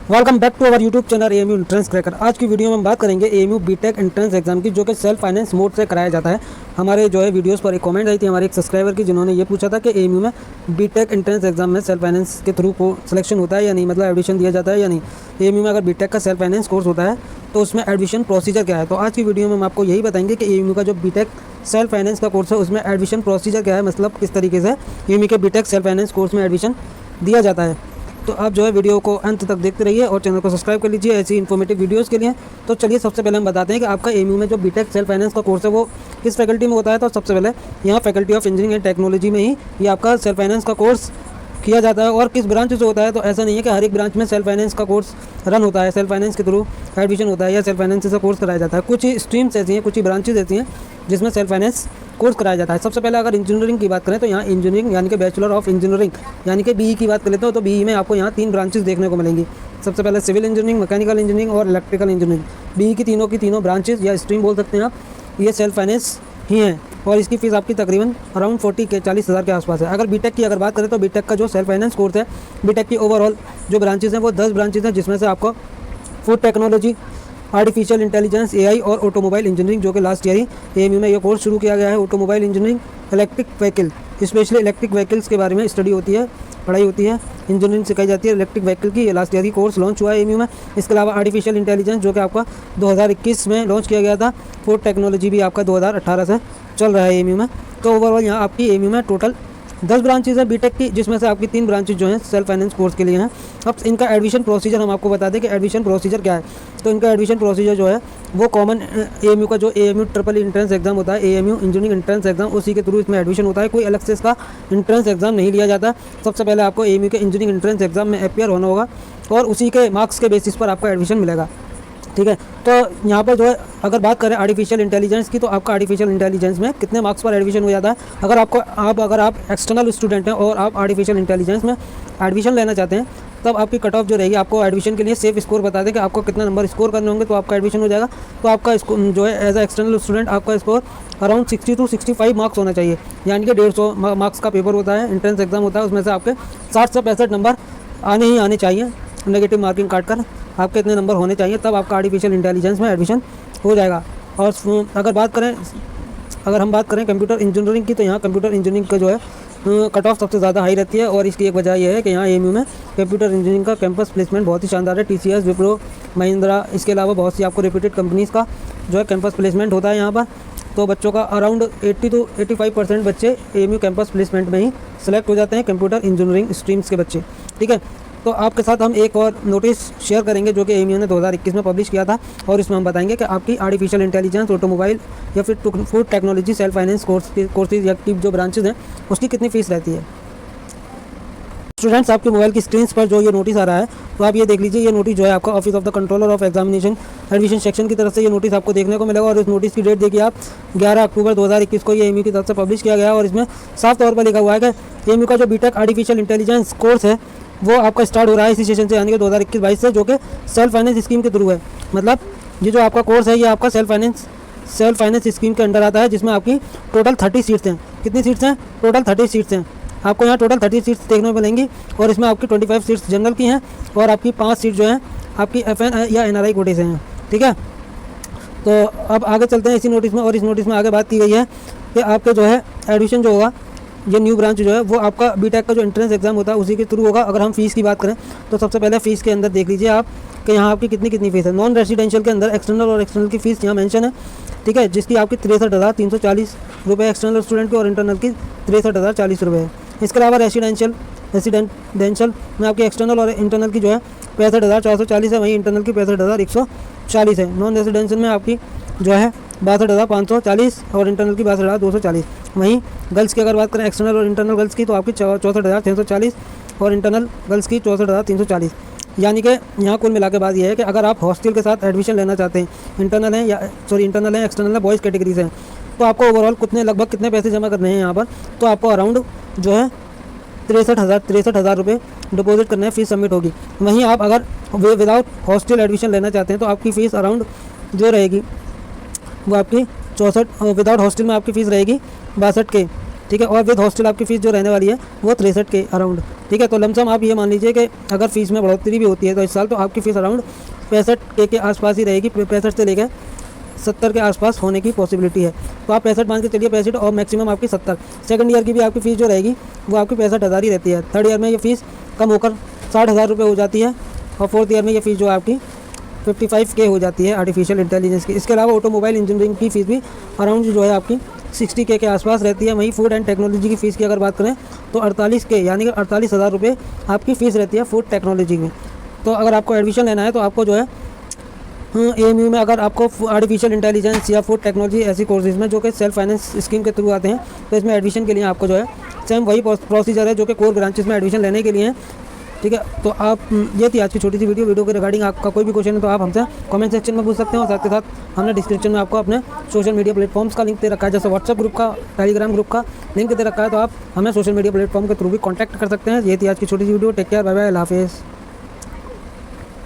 Welcome back to our YouTube channel AMU entrance cracker. आज की video में हम बात करेंगे एएमयू बीटेक एंट्रेंस एग्जाम की, जो कि सेल्फ फाइनेंस मोड से कराया जाता है। हमारे जो है वीडियोस पर एक कमेंट आई थी हमारे एक सब्सक्राइबर की, जिन्होंने ये पूछा था कि एएमयू में बीटेक एंट्रेंस एग्जाम में सेल्फ फाइनेंस के थ्रू को सिलेक्शन होता है या नहीं, मतलब एडमिशन दिया जाता है या नहीं। एएमयू में अगर बीटेक का सेल्फ फाइनेंस कोर्स होता है तो उसमें एडमिशन प्रोसीजर क्या है। तो आज की वीडियो में हम आपको यही बताएंगे कि एएमयू का जो बीटेक सेल्फ फाइनेंस का कोर्स है उसमें एडमिशन प्रोसीजर क्या है, मतलब किस तरीके से एएमयू के बीटेक सेल्फ फाइनेंस कोर्स में एडमिशन दिया जाता है। तो आप जो है वीडियो को अंत तक देखते रहिए और चैनल को सब्सक्राइब कर लीजिए ऐसी इन्फॉर्मेटिव वीडियोस के लिए। तो चलिए सबसे पहले हम बताते हैं कि आपका एएमयू में जो बीटेक सेल्फ फाइनेंस का कोर्स है वो किस फैकल्टी में होता है। तो सबसे पहले यहाँ faculty of engineering and technology में ही ये आपका सेल्फ फाइनेंस का कोर्स किया जाता है। और किस ब्रांच से होता है, तो ऐसा नहीं है कि हर एक ब्रांच में सेल्फ फाइनेंस का कोर्स रन होता है, सेल्फ फाइनेंस के थ्रू एडमिशन होता है या सेल्फ फाइनेंस से कोर्स कराया जाता है। कुछ ही स्ट्रीम्स ऐसी हैं, कुछ ही ब्रांचेज ऐसी हैं जिसमें सेल्फ फाइनेंस कोर्स कराया जाता है। सबसे पहले अगर इंजीनियरिंग की बात करें तो यहाँ इंजीनियरिंग यानी कि बैचलर ऑफ इंजीनियरिंग यानी कि बीई की बात कर लेते हो तो बीई में आपको यहाँ 3 ब्रांचेस देखने को मिलेंगी। सबसे पहले सिविल इंजीनियरिंग, मैकेनिकल इंजीनियरिंग और इलेक्ट्रिकल इंजीनियरिंग। बीई की तीनों ब्रांचेज या स्ट्रीम बोल सकते हैं आप, ये सेल्फ फाइनेंस ही हैं और इसकी फ़ीस आपकी तकरीबन अराउंड 40,000 के आसपास है। अगर बीटेक की अगर बात करें तो बीटेक का जो सेल्फ फाइनेंस कोर्स है, बीटेक की ओवरऑल जो ब्रांचेस हैं वो 10 ब्रांचेस हैं, जिसमें से आपको food technology, artificial intelligence, AI और ऑटोमोबाइल इंजीनियरिंग, जो कि लास्ट ईयर ही एएमयू में ये कोर्स शुरू किया गया है। Automobile engineering, electric vehicle, specially electric vehicles के बारे में स्टडी होती है, पढ़ाई होती है, इंजीनियरिंग सिखाई जाती है इलेक्ट्रिक व्हीकल की। ये लास्ट ईयर ही कोर्स लॉन्च हुआ है एएमयू में। इसके अलावा आर्टिफिशियल इंटेलिजेंस जो कि आपका 2021 में लॉन्च किया गया था। फूड टेक्नोलॉजी भी आपका 2018 से चल रहा है एएमयू में। तो ओवरऑल यहाँ आपकी एएमयू में टोटल 10 ब्रांचेज है बीटेक की, जिसमें से आपकी 3 ब्रांचेज जो हैं सेल्फ फाइनेंस कोर्स के लिए हैं। अब इनका एडमिशन प्रोसीजर हम आपको बता दें कि एडमिशन प्रोसीजर क्या है। तो इनका एडमिशन प्रोसीजर जो है वो कॉमन एएमयू का जो एएमयू ट्रिपल एंट्रेंस एग्जाम होता है, एएमयू इंजीनियरिंग एंट्रेंस एग्जाम, उसी के थ्रू इसमें एडमिशन होता है। कोई अलग से इसका एंट्रेंस एग्जाम नहीं लिया जाता। सबसे पहले आपको एएमयू के इंजीनियरिंग एंट्रेंस एग्जाम में अपीयर होना होगा और उसी के मार्क्स के बेसिस पर आपका एडमिशन मिलेगा। ठीक है, तो यहाँ पर जो है अगर बात करें आर्टिफिशियल इंटेलिजेंस की, तो आपका आर्टिफिशियल इंटेलिजेंस में कितने मार्क्स पर एडमिशन हो जाता है। अगर आप एक्सटर्नल स्टूडेंट हैं और आप आर्टिफिशियल इंटेलिजेंस में एडमिशन लेना चाहते हैं, तब आपकी कट ऑफ जो रहेगी, आपको एडमिशन के लिए सेफ स्कोर बता दें कि आपको कितना नंबर स्कोर करने होंगे तो आपका एडमिशन हो जाएगा। तो आपका जो है एज ए एक्सटर्नल स्टूडेंट आपका स्कोर अराउंड 60 to 65 मार्क्स होना चाहिए, यानी कि 150 मार्क्स का पेपर होता है, एंट्रेंस एग्जाम होता है। उसमें से आपके 60 से 65 नंबर आने चाहिए, नेगेटिव मार्किंग काट कर आपके इतने नंबर होने चाहिए, तब आपका आर्टिफिशियल इंटेलिजेंस में एडमिशन हो जाएगा। और अगर हम बात करें कंप्यूटर इंजीनियरिंग की, तो यहाँ कंप्यूटर इंजीनियरिंग का जो है कट ऑफ सबसे ज़्यादा हाई रहती है। और इसकी एक वजह यह है कि यहाँ एएमयू में कंप्यूटर इंजीनियरिंग का कैंपस प्लेसमेंट बहुत ही शानदार है। टीसीएस, विप्रो, महिंद्रा, इसके अलावा बहुत सी आपको रेप्यूटेड कंपनीज़ का जो है कैंपस प्लेसमेंट होता है यहाँ पर। तो बच्चों का अराउंड 80 to 85% बच्चे एएमयू कैंपस प्लेसमेंट में ही सेलेक्ट हो जाते हैं, कंप्यूटर इंजीनियरिंग स्ट्रीम्स के बच्चे। ठीक है, तो आपके साथ हम एक और नोटिस शेयर करेंगे जो कि एएमयू ने 2021 में पब्लिश किया था, और इसमें हम बताएंगे कि आपकी आर्टिफिशियल इंटेलिजेंस, ऑटोमोबाइल या फिर food technology self finance courses या की जो ब्रांचेज हैं उसकी कितनी फ़ीस रहती है। स्टूडेंट्स, आपके मोबाइल की स्क्रीन पर जो ये नोटिस आ रहा है, तो आप ये देख लीजिए। ये नोटिस जो है आपका office of the controller of examination admission section की तरफ से ये नोटिस आपको देखने को मिलेगा। और इस नोटिस की डेट देखिए आप, 11 अक्टूबर 2021 को ये एएमयू की तरफ से पब्लिश किया गया है। और इसमें साफ तौर पर लिखा हुआ है कि एएमयू का जो बीटेक आर्टिफिशियल इंटेलिजेंस कोर्स है वो आपका स्टार्ट हो रहा है इसी सेशन से, यानी कि 2021-22 से, जो कि सेल्फ फाइनेंस स्कीम के थ्रू है। मतलब ये जो आपका कोर्स है ये आपका सेल्फ फाइनेंस स्कीम के अंडर आता है, जिसमें आपकी टोटल 30 सीट्स हैं। कितनी सीट्स हैं? टोटल 30 सीट्स हैं। आपको यहाँ टोटल 30 सीट्स देखने को मिलेंगी और इसमें आपकी 25 सीट्स जनरल की हैं और आपकी 5 सीट जो हैं आपकी FN या NRI कोटे से हैं। ठीक है, तो अब आगे चलते हैं इसी नोटिस में। और इस नोटिस में आगे बात की गई है कि आपके जो है एडमिशन जो होगा, ये न्यू ब्रांच जो है वो आपका बीटेक का जो एंट्रेंस एग्जाम होता है उसी के थ्रू होगा। अगर हम फीस की बात करें तो सबसे पहले फ़ीस के अंदर देख लीजिए आप कि यहाँ आपकी कितनी फ़ीस है। नॉन रेजिडेंशियल के अंदर एक्सटर्नल और एक्सटर्नल की फ़ीस यहाँ मेंशन है। ठीक है, जिसकी आपकी 63,340 रुपये एक्सटर्नल स्टूडेंट की और इंटरनल की 63,040 रुपये है। इसके अलावा रेसिडेंशियल में आपकी एक्सटर्नल और इंटरनल की जो है 65,440 है, वहीं इंटरनल की 65,140 है। नॉन रेसिडेंशियल में आपकी जो है 62,540 और इंटरनल की 62,240। वहीं गर्ल्स की अगर बात करें, एक्सटर्नल और इंटरनल गर्ल्स की, तो आपकी 64,640 और इंटरनल गर्ल्स की 64,340। यानी कि यहाँ कुल मिला के बात यह है कि अगर आप हॉस्टल के साथ एडमिशन लेना चाहते हैं, इंटरनल है एक्सटर्नल है, बॉयज़ कैटेगरी से हैं, तो आपको ओवरऑल लगभग कितने पैसे जमा करने हैं यहाँ पर, तो आपको अराउंड जो है 63,000 रुपये डिपॉजिट करने फ़ीस सबमिट होगी। वहीं आप अगर विदाउट हॉस्टल एडमिशन लेना चाहते हैं तो आपकी फ़ीस अराउंड जो रहेगी वो आपकी 64, विदाउट हॉस्टल में आपकी फ़ीस रहेगी 62 के। ठीक है। और विद हॉस्टल आपकी फ़ीस जो रहने वाली है वो 63 के अराउंड, ठीक है। तो लमसम आप ये मान लीजिए कि अगर फ़ीस में बढ़ोतरी भी होती है तो इस साल तो आपकी फ़ीस अराउंड 65 के आसपास ही रहेगी, 65 से लेकर 70 के आसपास होने की पॉसिबिलिटी है। तो आप 65 मान के चलिए, 65 और मैक्सिमम आपकी 70। सेकंड ईयर की भी आपकी फ़ीस जो रहेगी वो आपकी 65,000 ही रहती है। थर्ड ईयर में ये फ़ीस कम होकर 60,000 रुपये हो जाती है और फोर्थ ईयर में ये फ़ीस जो है आपकी 55K हो जाती है आर्टिफिशियल इंटेलिजेंस की। इसके अलावा ऑटोमोबाइल इंजीनियरिंग की फ़ीस भी अराउंड जो है आपकी 60K के आसपास रहती है। वहीं फूड एंड टेक्नोलॉजी की फ़ीस की अगर बात करें तो 48K यानी कि 48,000 रुपये आपकी फ़ीस रहती है फूड टेक्नोलॉजी में। तो अगर आपको एडमिशन लेना है तो आपको जो है AMU में अगर आपको आर्टिफिशियल इंटेलिजेंस या फूड टेक्नोलॉजी ऐसी कोर्सेज में जो कि सेल्फ फाइनेंस स्कीम के थ्रू आते हैं, तो इसमें एडमिशन के लिए आपको जो है सेम वही प्रोसीजर है जो कि कोर ब्रांचेस में एडमिशन लेने के लिए है, ठीक है। तो आप ये थी आज की छोटी सी वीडियो के रिगार्डिंग। आपका कोई भी क्वेश्चन है तो आप हमसे कमेंट सेक्शन में पूछ सकते हैं। और साथ ही साथ हमने डिस्क्रिप्शन में आपको अपने सोशल मीडिया प्लेटफॉर्म्स का लिंक दे रखा है, जैसे व्हाट्सएप ग्रुप का, टेलीग्राम ग्रुप का लिंक दे रखा है। तो आप हमें सोशल मीडिया प्लेटफॉर्म के थ्रू भी कॉन्टैक्ट कर सकते हैं। ये थी आज की छोटी सी video. Take care, bye bye, अल्लाह हाफिज़।